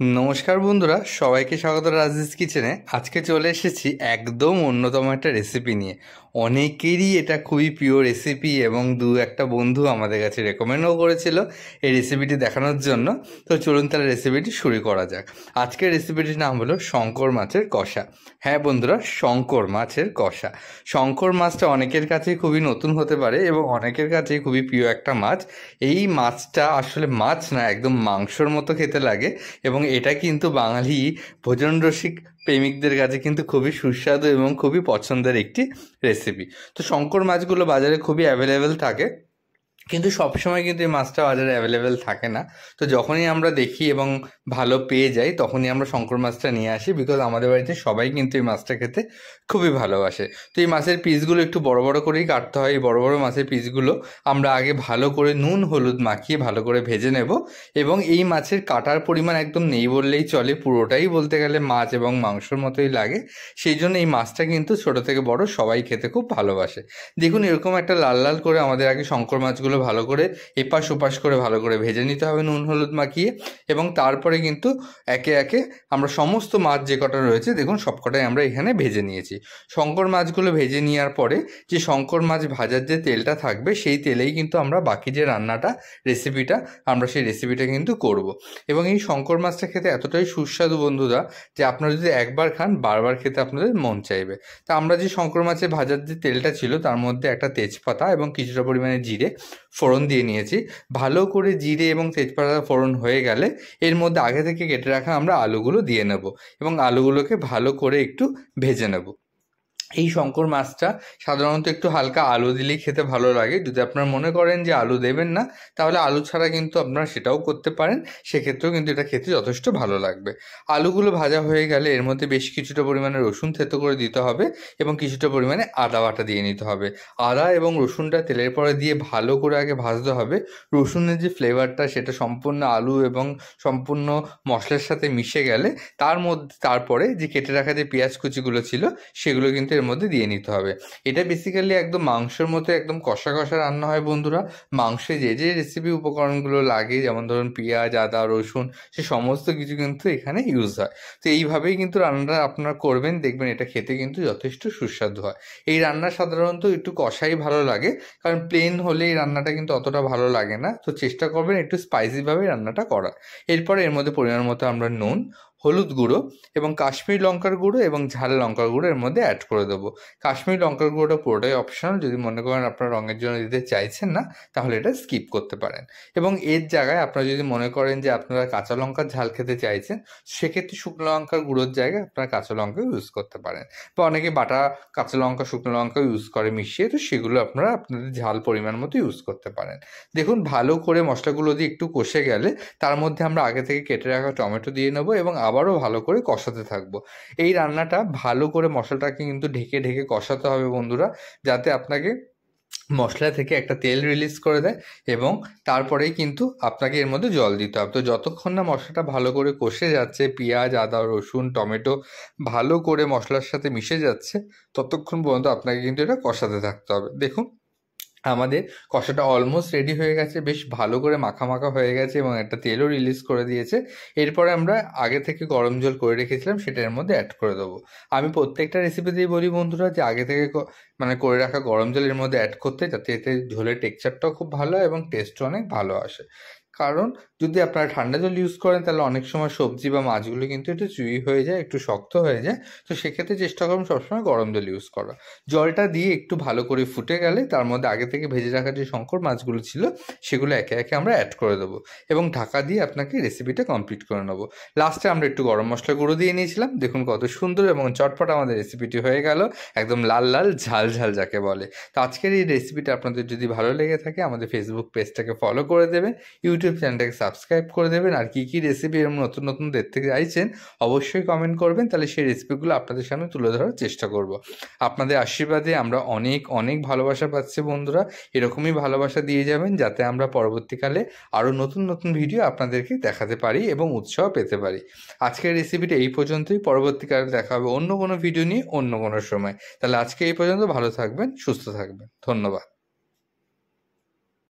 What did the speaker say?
নমস্কার বন্ধুরা, সবাইকে স্বাগত রাজেশ কিচেনে। আজকে চলে এসেছি একদম অন্যতম একটা রেসিপি নিয়ে। অনেকেরই এটা খুবই প্রিয় রেসিপি এবং দু একটা বন্ধু আমাদের কাছে রেকমেন্ডও করেছিল এই রেসিপিটি দেখানোর জন্য। তো চলুন তাহলে রেসিপিটি শুরু করা যাক। আজকের রেসিপিটির নাম হলো শঙ্কর মাছের কষা। হ্যাঁ বন্ধুরা, শঙ্কর মাছের কষা। শঙ্কর মাছটা অনেকের কাছেই খুবই নতুন হতে পারে এবং অনেকের কাছেই খুবই প্রিয় একটা মাছ। এই মাছটা আসলে মাছ না, একদম মাংসর মতো খেতে লাগে এবং এটা কিন্তু বাঙালি ভোজন রসিক প্রেমিকদের কাছে কিন্তু খুবই সুস্বাদু এবং খুবই পছন্দের একটি রেসিপি। তো শঙ্কর মাছগুলো বাজারে খুবই অ্যাভেলেবেল থাকে, কিন্তু সবসময় কিন্তু এই মাছটা বাজারে অ্যাভেলেবেল থাকে না। তো যখনই আমরা দেখি এবং ভালো পেয়ে যাই তখনই আমরা শঙ্কর মাছটা নিয়ে আসি, বিকজ আমাদের বাড়িতে সবাই কিন্তু এই মাছটা খেতে খুবই ভালোবাসে। তো এই মাছের পিসগুলো একটু বড় বড় করেই কাটতে হয়। এই বড় বড় মাছের পিসগুলো আমরা আগে ভালো করে নুন হলুদ মাখিয়ে ভালো করে ভেজে নেব। এবং এই মাছের কাটার পরিমাণ একদম নেই বললেই চলে, পুরোটাই বলতে গেলে মাছ এবং মাংসর মতোই লাগে। সেই জন্য এই মাছটা কিন্তু ছোটো থেকে বড় সবাই খেতে খুব ভালোবাসে। দেখুন, এরকম একটা লাল লাল করে আমাদের আগে শঙ্কর মাছগুলো ভালো করে এপাশ ওপাশ করে ভালো করে ভেজে নিতে হবে নুন হলুদ মাখিয়ে। এবং তারপরে কিন্তু একে একে আমরা সমস্ত মাছ যে কটা রয়েছে দেখুন সবকটাই আমরা এখানে ভেজে নিয়েছি। শঙ্কর মাছগুলো ভেজে নেওয়ার পরে যে শঙ্কর মাছ ভাজার যে তেলটা থাকবে সেই তেলেই কিন্তু আমরা বাকি যে রান্নাটা রেসিপিটা আমরা সেই রেসিপিটা কিন্তু করব। এবং এই শঙ্কর মাছটা খেতে এতটাই সুস্বাদু বন্ধুরা যে আপনারা যদি একবার খান বারবার খেতে আপনাদের মন চাইবে। তা আমরা যে শঙ্কর মাছের ভাজার যে তেলটা ছিল তার মধ্যে একটা তেজপাতা এবং কিছুটা পরিমাণে জিরে ফোড়ন দিয়ে নিয়েছি। ভালো করে জিরে এবং তেজপাতা ফোড়ন হয়ে গেলে এর মধ্যে আগে থেকে কেটে রাখা আমরা আলুগুলো দিয়ে নেব এবং আলুগুলোকে ভালো করে একটু ভেজে নেব। এই শঙ্কর মাছটা সাধারণত একটু হালকা আলু দিলেই খেতে ভালো লাগে। যদি আপনারা মনে করেন যে আলু দেবেন না, তাহলে আলু ছাড়া কিন্তু আপনারা সেটাও করতে পারেন, সেক্ষেত্রেও কিন্তু এটা খেতে যথেষ্ট ভালো লাগবে। আলুগুলো ভাজা হয়ে গেলে এর মধ্যে বেশ কিছুটা পরিমাণে রসুন থেতো করে দিতে হবে এবং কিছুটা পরিমাণে আদা বাটা দিয়ে নিতে হবে। আদা এবং রসুনটা তেলের পরে দিয়ে ভালো করে আগে ভাজতে হবে। রসুনের যে ফ্লেভারটা সেটা সম্পূর্ণ আলু এবং সম্পূর্ণ মশলার সাথে মিশে গেলে তারপরে যে কেটে রাখা যে পেঁয়াজ কুচিগুলো ছিল সেগুলো কিন্তু এর মধ্যে দিয়ে নিতে হবে। এটা বেসিক্যালি একদম মাংসের মতো একদম কষা কষা রান্না হয় বন্ধুরা। মাংসে যে যে রেসিপি উপকরণগুলো লাগে, যেমন ধরুন পেঁয়াজ আদা রসুন, সে সমস্ত কিছু কিন্তু এখানে ইউজ হয়। তো এইভাবেই কিন্তু রান্নাটা আপনারা করবেন, দেখবেন এটা খেতে কিন্তু যথেষ্ট সুস্বাদু হয়। এই রান্না সাধারণত একটু কষাই ভালো লাগে, কারণ প্লেন হলে এই রান্নাটা কিন্তু অতটা ভালো লাগে না। তো চেষ্টা করবেন একটু স্পাইসিভাবে রান্নাটা করার। এরপরে এর মধ্যে পরিমাণ মতো আমরা নুন, হলুদ গুঁড়ো এবং কাশ্মীরি লঙ্কার গুঁড়ো এবং ঝাল লঙ্কার গুঁড়ো এর মধ্যে অ্যাড করে দেবো। কাশ্মীরি লঙ্কার গুঁড়োটা পুরোটাই অপশনাল, যদি মনে করেন আপনারা রঙের জন্য দিতে চাইছেন না তাহলে এটা স্কিপ করতে পারেন। এবং এর জায়গায় আপনারা যদি মনে করেন যে আপনারা কাঁচা লঙ্কার ঝাল খেতে চাইছেন, সেক্ষেত্রে শুকনো লঙ্কার গুঁড়োর জায়গায় আপনারা কাঁচা লঙ্কা ইউজ করতে পারেন। বা অনেকে বাটা কাঁচা লঙ্কা শুকনো লঙ্কা ইউজ করে মিশিয়ে, তো সেগুলো আপনারা আপনাদের ঝাল পরিমাণ মতো ইউজ করতে পারেন। দেখুন, ভালো করে মশলাগুলো দিয়ে একটু কষে গেলে তার মধ্যে আমরা আগে থেকে কেটে রাখা টমেটো দিয়ে নেবো এবং আবারও ভালো করে কষাতে থাকবো। এই রান্নাটা ভালো করে মশলাটাকে কিন্তু ঢেকে ঢেকে কষাতে হবে বন্ধুরা, যাতে আপনাকে মশলা থেকে একটা তেল রিলিজ করে দেয় এবং তারপরেই কিন্তু আপনাকে এর মধ্যে জল দিতে হবে। তো যতক্ষণ না মশলাটা ভালো করে কষে যাচ্ছে, পেঁয়াজ আদা রসুন টমেটো ভালো করে মশলার সাথে মিশে যাচ্ছে, ততক্ষণ পর্যন্ত আপনাকে কিন্তু এটা কষাতে থাকতে হবে। দেখুন, আমাদের কষাটা অলমোস্ট রেডি হয়ে গেছে, বেশ ভালো করে মাখা মাখা হয়ে গেছে এবং একটা তেলও রিলিজ করে দিয়েছে। এরপরে আমরা আগে থেকে গরম জল করে রেখেছিলাম সেটা এর মধ্যে অ্যাড করে দেবো। আমি প্রত্যেকটা রেসিপিতেই বলি বন্ধুরা যে আগে থেকে মানে করে রাখা গরম জল এর মধ্যে অ্যাড করতে, যাতে এতে ঝোলের টেক্সচারটাও খুব ভালো হয় এবং টেস্টও অনেক ভালো আসে। কারণ যদি আপনারা ঠান্ডা জল ইউজ করেন তাহলে অনেক সময় সবজি বা মাছগুলো কিন্তু একটু চুই হয়ে যায়, একটু শক্ত হয়ে যায়। তো সেক্ষেত্রে চেষ্টা করুন সবসময় গরম জল ইউজ করা। জলটা দিয়ে একটু ভালো করে ফুটে গেলে তার মধ্যে আগে থেকে ভেজে রাখা যে শঙ্কর মাছগুলো ছিল সেগুলো একে একে আমরা অ্যাড করে দেবো এবং ঢাকা দিয়ে আপনাকে রেসিপিটা কমপ্লিট করে নেবো। লাস্টে আমরা একটু গরম মশলা গুঁড়ো দিয়ে নিয়েছিলাম। দেখুন কত সুন্দর এবং চটপট আমাদের রেসিপিটি হয়ে গেল, একদম লাল লাল ঝাল ঝাল যাকে বলে। তো আজকের এই রেসিপিটা আপনাদের যদি ভালো লেগে থাকে আমাদের ফেসবুক পেজটাকে ফলো করে দেবেন, ইউটিউব চ্যানেলটাকে সাবস্ক্রাইব করে দেবেন। আর কী কী রেসিপি এরকম নতুন নতুন দেখতে চাইছেন অবশ্যই কমেন্ট করবেন, তাহলে সেই রেসিপিগুলো আপনাদের সামনে তুলে ধরার চেষ্টা করব। আপনাদের আশীর্বাদে আমরা অনেক অনেক ভালোবাসা পাচ্ছি বন্ধুরা। এরকমই ভালোবাসা দিয়ে যাবেন যাতে আমরা পরবর্তীকালে আরও নতুন নতুন ভিডিও আপনাদেরকে দেখাতে পারি এবং উৎসাহ পেতে পারি। আজকের রেসিপিটা এই পর্যন্তই, পরবর্তীকালে দেখা হবে অন্য কোনো ভিডিও নিয়ে অন্য কোনো সময়। তাহলে আজকে এই পর্যন্ত, ভালো থাকবেন সুস্থ থাকবেন, ধন্যবাদ।